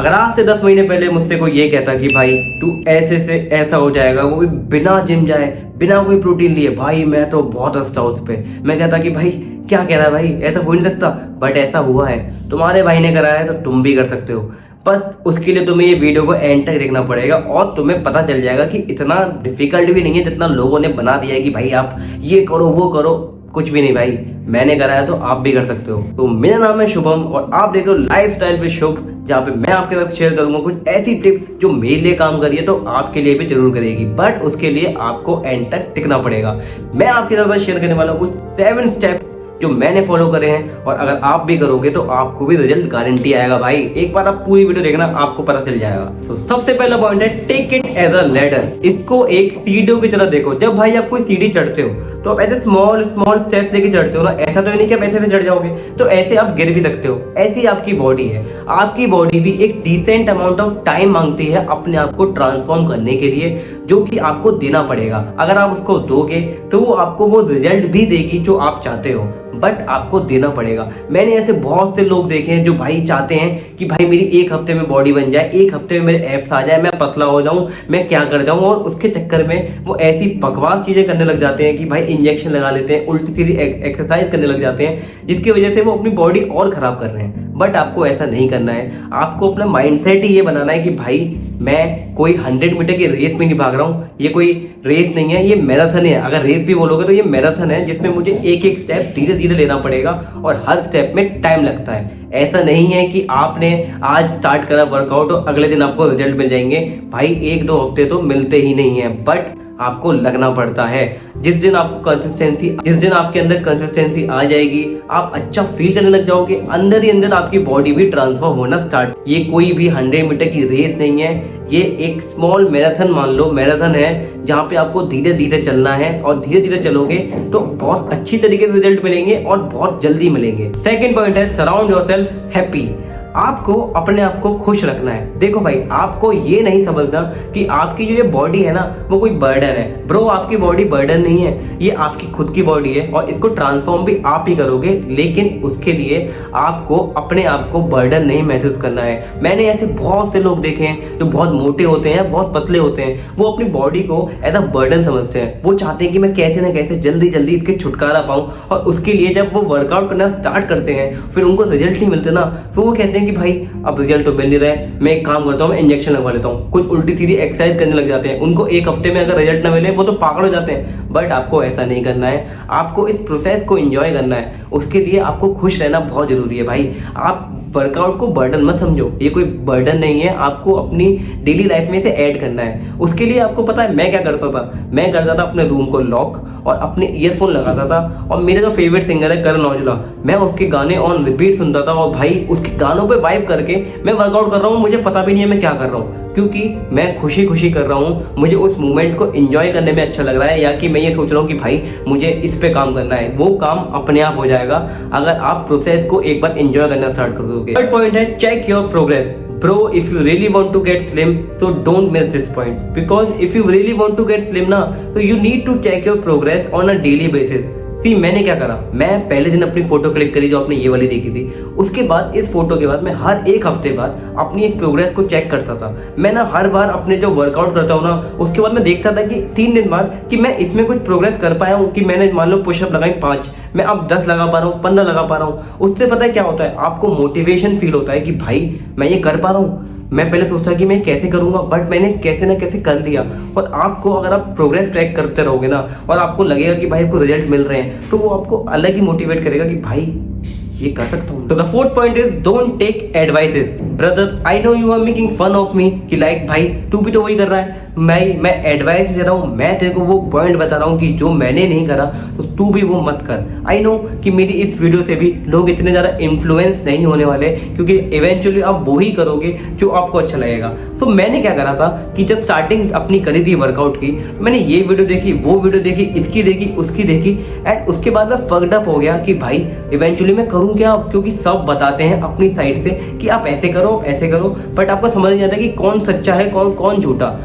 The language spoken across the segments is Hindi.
अगर आज से 10 महीने पहले मुझसे कोई ये कहता कि भाई तू ऐसे से ऐसा हो जाएगा, वो भी बिना जिम जाए, बिना कोई प्रोटीन लिए, भाई मैं तो बहुत हंसता उस पर। मैं कहता कि भाई क्या कह रहा है भाई, ऐसा हो नहीं सकता। बट ऐसा हुआ है, तुम्हारे भाई ने कराया है तो तुम भी कर सकते हो। बस उसके लिए तुम्हें ये वीडियो को एंड तक देखना पड़ेगा और तुम्हें पता चल जाएगा कि इतना डिफिकल्ट भी नहीं है जितना लोगों ने बना दिया है कि भाई आप ये करो वो करो। कुछ भी नहीं भाई, मैंने कराया तो आप भी कर सकते हो। तो मेरा नाम है शुभम और आप देख रहे हो लाइफस्टाइल विद शुभ, जहाँ पे मैं आपके साथ शेयर करूंगा कुछ ऐसी टिप्स जो मेरे लिए काम करिए तो आपके लिए भी जरूर करेगी। बट उसके लिए आपको एंड तक टिकना पड़ेगा। मैं आपके साथ शेयर करने वाला हूँ कुछ 7 स्टेप जो मैंने फॉलो करे हैं और अगर आप भी करोगे तो आपको भी रिजल्ट गारंटी आएगा भाई। एक बार आप पूरी वीडियो देखना, आपको पता चल जाएगा। तो सबसे पहला पॉइंट है take it as a ladder. इसको एक सीढ़ियों की तरह देखो। जब भाई आप कोई सीढ़ी चढ़ते हो तो आप ऐसे स्मॉल स्मॉल स्टेप्स लेके चढ़ते हो ना। ऐसा तो नहीं कि आप ऐसे से चढ़ जाओगे, तो ऐसे आप गिर भी सकते हो। ऐसी आपकी बॉडी है। आपकी बॉडी भी एक डिसेंट अमाउंट ऑफ टाइम मांगती है अपने आप को ट्रांसफॉर्म करने के लिए, जो कि आपको देना पड़ेगा। अगर आप उसको दोगे तो वो आपको वो रिजल्ट भी देगी जो आप चाहते हो, बट आपको देना पड़ेगा। मैंने ऐसे बहुत से लोग देखे हैं जो भाई चाहते हैं कि भाई मेरी 1 हफ्ते में बॉडी बन जाए, 1 हफ्ते में मेरे एब्स आ जाए, मैं पतला हो जाऊं, मैं क्या कर जाऊं, और उसके चक्कर में वो ऐसी बकवास चीजें करने लग जाते हैं कि भाई इंजेक्शन लगा लेते हैं, उल्टी सीधी एक्सरसाइज करने लग जाते हैं, जिसकी वजह से वो अपनी बॉडी और खराब कर रहे हैं। बट आपको ऐसा नहीं करना है। आपको अपना माइंडसेट ही ये बनाना है कि भाई मैं कोई 100 मीटर की रेस में नहीं भाग रहा हूँ। ये कोई रेस नहीं है, ये मैराथन है। अगर रेस भी बोलोगे तो ये मैराथन है, जिसमें मुझे एक एक स्टेप धीरे धीरे लेना पड़ेगा और हर स्टेप में टाइम लगता है। ऐसा नहीं है कि आपने आज स्टार्ट करा वर्कआउट और अगले दिन आपको रिजल्ट मिल जाएंगे। भाई 1-2 हफ्ते तो मिलते ही नहीं है, बट आपको लगना पड़ता है। जिस दिन आपके अंदर कंसिस्टेंसी आ जाएगी, आप अच्छा फील करने लग जाओगे, अंदर ही अंदर आपकी बॉडी भी ट्रांसफॉर्म होना स्टार्ट। ये कोई भी 100 मीटर की रेस नहीं है, ये एक स्मॉल मैराथन मान लो, मैराथन है जहाँ पे आपको धीरे धीरे चलना है और धीरे धीरे चलोगे तो बहुत अच्छी तरीके से रिजल्ट मिलेंगे और बहुत जल्दी मिलेंगे। सेकेंड पॉइंट है सराउंड योरसेल्फ हैप्पी। आपको अपने आप को खुश रखना है। देखो भाई, आपको ये नहीं समझना कि आपकी जो ये बॉडी है ना वो कोई बर्डन है। ब्रो, आपकी बॉडी बर्डन नहीं है, ये आपकी खुद की बॉडी है और इसको ट्रांसफॉर्म भी आप ही करोगे। लेकिन उसके लिए आपको अपने आप को बर्डन नहीं महसूस करना है। मैंने ऐसे बहुत से लोग देखे हैं जो बहुत मोटे होते हैं, बहुत पतले होते हैं, वो अपनी बॉडी को एज अ बर्डन समझते हैं। वो चाहते हैं कि मैं कैसे ना कैसे जल्दी जल्दी इसके छुटकारा पाऊं, और उसके लिए जब वो वर्कआउट करना स्टार्ट करते हैं फिर उनको रिजल्ट नहीं मिलते ना, फिर वो कहते हैं कि भाई अब रिजल्ट तो मिल नहीं रहा है, मैं एक काम करता हूँ, मैं इंजेक्शन लगवा लेता हूँ। कुछ उल्टी सीधी एक्सरसाइज करने लग जाते हैं। उनको 1 हफ्ते में अगर रिजल्ट ना मिले वो तो पागल हो जाते हैं। बट आपको ऐसा नहीं करना है। आपको इस प्रोसेस को एंजॉय करना है। उसके लिए आपको खुश रहना बहुत जरूरी है भाई। आप वर्कआउट को बर्डन मत समझो, ये कोई बर्डन नहीं है। आपको अपनी डेली लाइफ में से ऐड करना है। उसके लिए आपको पता है मैं क्या करता था? मैं करता था अपने रूम को लॉक और अपने ईयरफोन लगाता था, और मेरा जो फेवरेट सिंगर है करण औजला, मैं उसके गाने ऑन रिपीट सुनता था, और भाई उसके गानों पे वाइब करके मैं वर्कआउट कर रहा हूँ। मुझे पता भी नहीं है मैं क्या कर रहा हूँ, क्योंकि मैं खुशी खुशी कर रहा हूँ। मुझे उस मोमेंट को एंजॉय करने में अच्छा लग रहा है, या कि मैं ये सोच रहा हूँ कि भाई मुझे इस पे काम करना है। वो काम अपने आप हो जाएगा अगर आप प्रोसेस को एक बार एंजॉय करना स्टार्ट कर दोगे। थर्ड पॉइंट है check your progress. Bro, if you really want to get slim, so don't miss this point. Because if you really want to get slim ना, so you need to check your progress on a daily basis. See, मैंने क्या करा, मैं पहले दिन अपनी फोटो क्लिक करी जो आपने ये वाली देखी थी। उसके बाद इस फोटो के बाद मैं हर 1 हफ्ते बाद अपनी इस प्रोग्रेस को चेक करता था। मैं ना हर बार अपने जो वर्कआउट करता हूँ ना, उसके बाद मैं देखता था कि 3 दिन बाद कि मैं इसमें कुछ प्रोग्रेस कर पाया हूँ। कि मैंने मान लो पुशअप लगाई 5, मैं अब 10 लगा पा रहा हूँ, 15 लगा पा रहा हूँ। उससे पता है क्या होता है? आपको मोटिवेशन फील होता है कि भाई मैं ये कर पा रहा हूँ। मैं पहले सोचता कि मैं कैसे करूंगा, बट मैंने कैसे ना कैसे कर लिया। और आपको अगर आप प्रोग्रेस ट्रैक करते रहोगे ना, और आपको लगेगा कि भाई आपको रिजल्ट मिल रहे हैं, तो वो आपको अलग ही मोटिवेट करेगा कि भाई ये कर सकता हूँ। तो the fourth point is don't take advices. Brother, I know you are making fun of me कि लाइक भाई तू भी तो वही कर रहा है। मैं एडवाइस दे रहा हूँ, मैं तेरे को वो पॉइंट बता रहा हूँ कि जो मैंने नहीं करा तो तू भी वो मत कर। आई नो कि मेरी इस वीडियो से भी लोग इतने ज़्यादा इन्फ्लुएंस नहीं होने वाले, क्योंकि इवेंचुअली आप वही करोगे जो आपको अच्छा लगेगा। सो मैंने क्या करा था कि जब स्टार्टिंग अपनी करी थी वर्कआउट की, मैंने ये वीडियो देखी, वो वीडियो देखी, इसकी देखी, उसकी देखी, एंड उसके बाद मैं फक्ड अप हो गया कि भाई इवेंचुअली मैं करूँ क्या, क्योंकि सब बताते हैं अपनी साइड से कि आप ऐसे करो ऐसे करो, बट आपको समझ नहीं आता कि कौन सच्चा है कौन झूठा।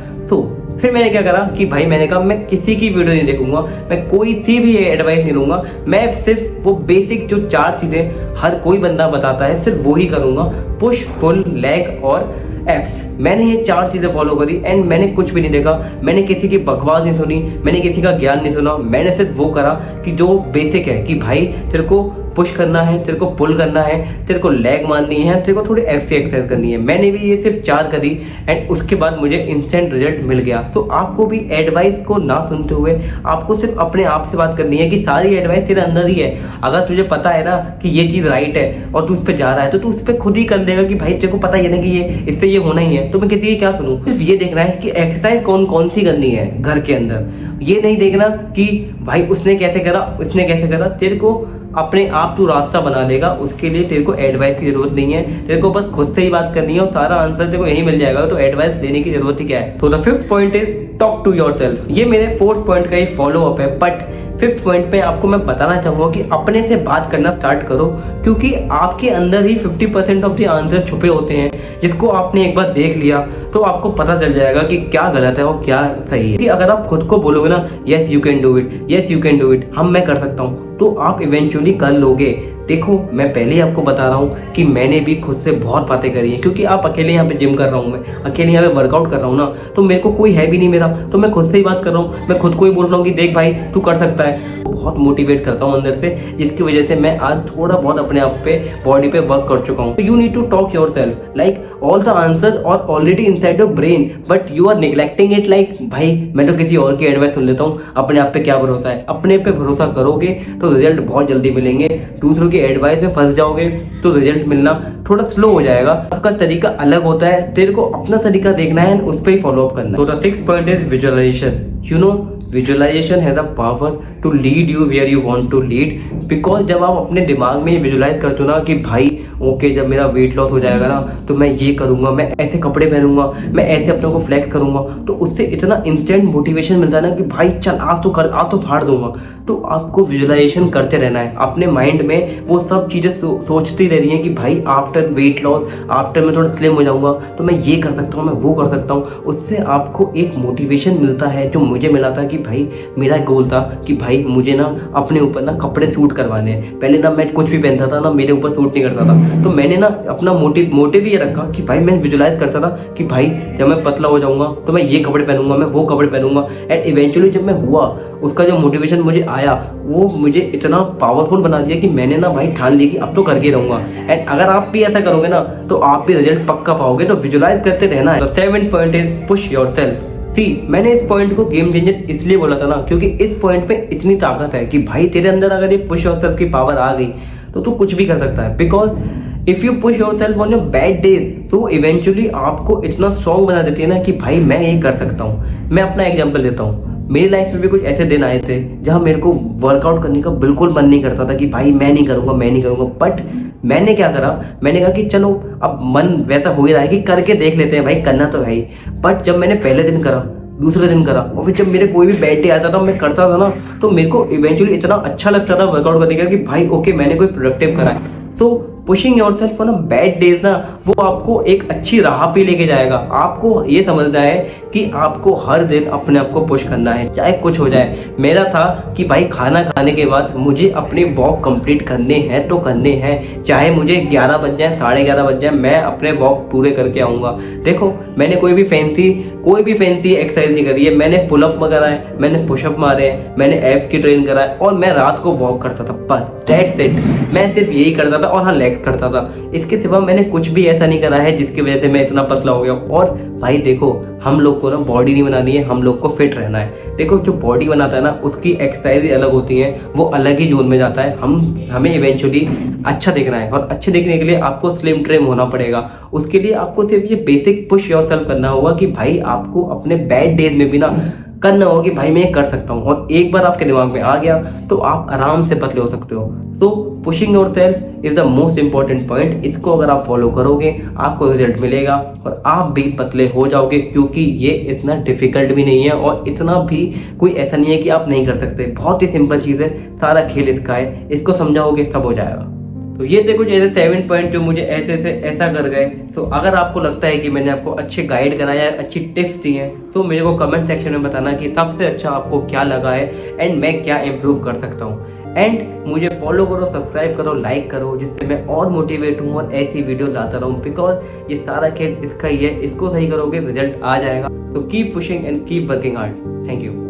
फिर मैंने क्या करा कि भाई मैंने कहा मैं किसी की वीडियो नहीं देखूंगा, मैं कोई सी भी एडवाइस नहीं लूंगा, मैं सिर्फ वो बेसिक जो 4 चीजें हर कोई बंदा बताता है सिर्फ वो ही करूंगा, पुश पुल लेग और एप्स। मैंने ये 4 चीज़ें फॉलो करी एंड मैंने कुछ भी नहीं देखा, मैंने किसी की बकवास नहीं सुनी, मैंने किसी का ज्ञान नहीं सुना। मैंने सिर्फ वो करा कि जो बेसिक है कि भाई तेरे को पुश करना है, तेरे को पुल करना है, तेरे को लेग मारनी है, तेरे को थोड़ी ऐसी एक्सरसाइज करनी है। मैंने भी ये सिर्फ 4 करी एंड उसके बाद मुझे इंस्टेंट रिजल्ट मिल गया। तो आपको भी एडवाइस को ना सुनते हुए आपको सिर्फ अपने आप से बात करनी है कि सारी एडवाइस तेरे अंदर ही है। अगर तुझे पता है ना कि ये चीज़ राइट है और तू उस पर जा रहा है तो तू उस पर खुद ही कर देगा कि भाई तेरे को पता ही है ना कि ये इससे ये होना ही है, तो मैं किसी की क्या सुनूं। सिर्फ ये देखना है कि एक्सरसाइज कौन कौन सी करनी है घर के अंदर। ये नहीं देखना कि भाई उसने कैसे करा, उसने कैसे करा। तेरे को अपने आप तू रास्ता बना लेगा, उसके लिए तेरे को एडवाइस की जरूरत नहीं है, तेरे को बस खुद से ही बात करनी है और सारा आंसर तेरे को यही मिल जाएगा। तो एडवाइस लेने की जरूरत ही क्या है। तो the 5th point is talk to yourself. ये मेरे 4th पॉइंट का ही फॉलो अप है, बट 5th पॉइंट पे आपको मैं बताना चाहूंगा कि अपने से बात करना स्टार्ट करो, क्योंकि आपके अंदर ही 50% ऑफ द आंसर छुपे होते हैं। जिसको आपने एक बार देख लिया तो आपको पता चल जाएगा कि क्या गलत है और क्या सही है। कि अगर आप खुद को बोलोगे ना yes you can do it, yes you can do it, मैं कर सकता हूँ, तो आप इवेंचुअली कर लोगे। देखो मैं पहले ही आपको बता रहा हूँ कि मैंने भी खुद से बहुत बातें करी हैं, क्योंकि आप अकेले यहाँ पे जिम कर रहा हूँ, मैं अकेले यहाँ पे वर्कआउट कर रहा हूँ ना, तो मेरे को कोई है भी नहीं मेरा, तो मैं खुद से ही बात कर रहा हूँ। मैं खुद को ही बोल रहा हूँ कि देख भाई तू कर सकता है। बहुत मोटिवेट करता हूँ अंदर से, जिसकी वजह से मैं आज थोड़ा बहुत अपने आप पे बॉडी पे वर्क कर चुका हूँ। You need to talk yourself like all the answer और already inside your brain, but you are neglecting it. Like भाई मैं तो किसी और की एडवाइस सुन लेता हूँ, अपने आप पे क्या भरोसा है। अपने पे भरोसा करोगे तो रिजल्ट बहुत जल्दी मिलेंगे। दूसरों की एडवाइस में फंस जाओगे तो रिजल्ट मिलना थोड़ा स्लो हो जाएगा। आपका तरीका अलग होता है, तेरे को अपना तरीका देखना है, उस पर ही फॉलो अप करना है। तो the 6th point is visualisation. You know visualisation has the power to lead you where you want to lead. Because जब आप अपने दिमाग में विजुअलाइज करते हो ना कि भाई ओके जब मेरा वेट लॉस हो जाएगा ना तो मैं ये करूंगा, मैं ऐसे कपड़े पहनूंगा, मैं ऐसे अपने को फ्लेक्स करूंगा, तो उससे इतना इंस्टेंट मोटिवेशन मिलता है ना कि भाई चल आज तो कर, आज तो फाड़ दूंगा। तो आपको विजुअलाइजेशन करते रहना है। अपने माइंड में वो सब चीज़ें सोचती रह रही है कि भाई आफ्टर वेट लॉस, आफ्टर मैं थोड़ा स्लिम हो जाऊंगा तो मैं ये कर सकता हूँ, मैं वो कर सकता हूँ। उससे आपको एक मोटिवेशन मिलता है, जो मुझे मिला था कि भाई मेरा गोल था कि भाई मुझे ना अपने ऊपर ना कपड़े सूट करवाने हैं। पहले ना मैं कुछ भी पहनता था ना मेरे ऊपर सूट नहीं करता था, तो मैंने ना अपना मोटिव ये रखा कि भाई मैं विजुअलाइज करता था कि भाई जब मैं पतला हो जाऊंगा तो मैं ये कपड़े पहनूंगा, मैं वो कपड़े पहनूंगा। एंड इवेंचुअली जब मैं हुआ, उसका जो मोटिवेशन मुझे आया वो मुझे इतना पावरफुल बना दिया कि मैंने ना भाई ठान लिया कि अब तो करके रहूंगा। एंड अगर आप भी ऐसा करोगे ना तो आप भी रिजल्ट पक्का पाओगे। तो विजुअलाइज करते रहना है। 7th point is push yourself. मैंने इस पॉइंट को गेम चेंजर इसलिए बोला था ना क्योंकि इस पॉइंट पे इतनी ताकत है कि भाई तेरे अंदर अगर ये पुश योरसेल्फ की पावर आ गई तो तू कुछ भी कर सकता है। Because if you push yourself on your bad days तो इवेंचुअली आपको इतना स्ट्रॉन्ग बना देती है ना कि भाई मैं ये कर सकता हूँ। मैं अपना एग्जाम्पल देता हूँ। मेरी लाइफ में भी कुछ ऐसे दिन आए थे जहाँ मेरे को वर्कआउट करने का बिल्कुल मन नहीं करता था कि भाई मैं नहीं करूँगा। बट मैंने क्या करा, मैंने कहा कि चलो अब मन वैसा हो ही रहा है कि करके देख लेते हैं, भाई करना तो है ही। बट जब मैंने पहले दिन करा, दूसरे दिन करा और फिर जब मेरे कोई भी बैड डे आता था मैं करता था ना तो मेरे को इवेंचुअली इतना अच्छा लगता था वर्कआउट करने का कि भाई ओके मैंने कोई प्रोडक्टिव करा है। तो pushing yourself on bad days ना वो आपको एक अच्छी राह पे लेके जाएगा। आपको ये समझना है कि आपको हर दिन अपने आप को पुश करना है, चाहे कुछ हो जाए। मेरा था कि भाई खाना खाने के बाद मुझे अपने वॉक कंप्लीट करने हैं तो करने हैं, चाहे मुझे 11 बज जाए, 11:30 बज जाए, मैं अपने वॉक पूरे करके आऊँगा। देखो मैंने कोई भी फैंसी एक्सरसाइज नहीं करी है। मैंने पुलअप करा है, मैंने पुशअप मारे हैं, मैंने एब्स की ट्रेन करा है और मैं रात को वॉक करता था, बस दैट्स इट। मैं सिर्फ यही करता था और हाँ लेग्स करता था। इसके सिवा मैंने कुछ भी ऐसा नहीं करा है जिसकी वजह से मैं इतना पतला हो गया। और भाई देखो हम लोग को ना बॉडी नहीं बनानी है, हम लोग को फिट रहना है। देखो जो बॉडी बनाता है ना उसकी एक्सरसाइज ही अलग होती है, वो अलग ही जोन में जाता है। हमें इवेंचुअली अच्छा दिखना है और अच्छे दिखने के लिए आपको स्लिम ट्रिम होना पड़ेगा। उसके लिए आपको सिर्फ ये बेसिक पुश योरसेल्फ करना होगा कि भाई आपको अपने बैड डेज में भी ना करना होगा कि भाई मैं ये कर सकता हूँ। और एक बार आपके दिमाग में आ गया तो आप आराम से पतले हो सकते हो। तो pushing yourself is the most important point. इसको अगर आप फॉलो करोगे आपको रिजल्ट मिलेगा और आप भी पतले हो जाओगे, क्योंकि ये इतना डिफिकल्ट भी नहीं है और इतना भी कोई ऐसा नहीं है कि आप नहीं कर सकते। बहुत ही सिंपल चीज़ है, सारा खेल इसका है। इसको समझाओगे सब हो जाएगा। तो ये थे कुछ ऐसे 7 पॉइंट जो मुझे ऐसा कर गए। तो अगर आपको लगता है कि मैंने आपको अच्छे गाइड कराया है, अच्छी टिप्स दी हैं, तो मेरे को कमेंट सेक्शन में बताना कि सबसे अच्छा आपको क्या लगा है एंड मैं क्या इम्प्रूव कर सकता हूँ। एंड मुझे फॉलो करो, सब्सक्राइब करो, लाइक करो, जिससे मैं और मोटिवेट हूँ और ऐसी वीडियो लाता रहूँ। बिकॉज ये सारा खेल इसका ही है, इसको सही करोगे रिजल्ट आ जाएगा। तो keep pushing and keep working hard. Thank you.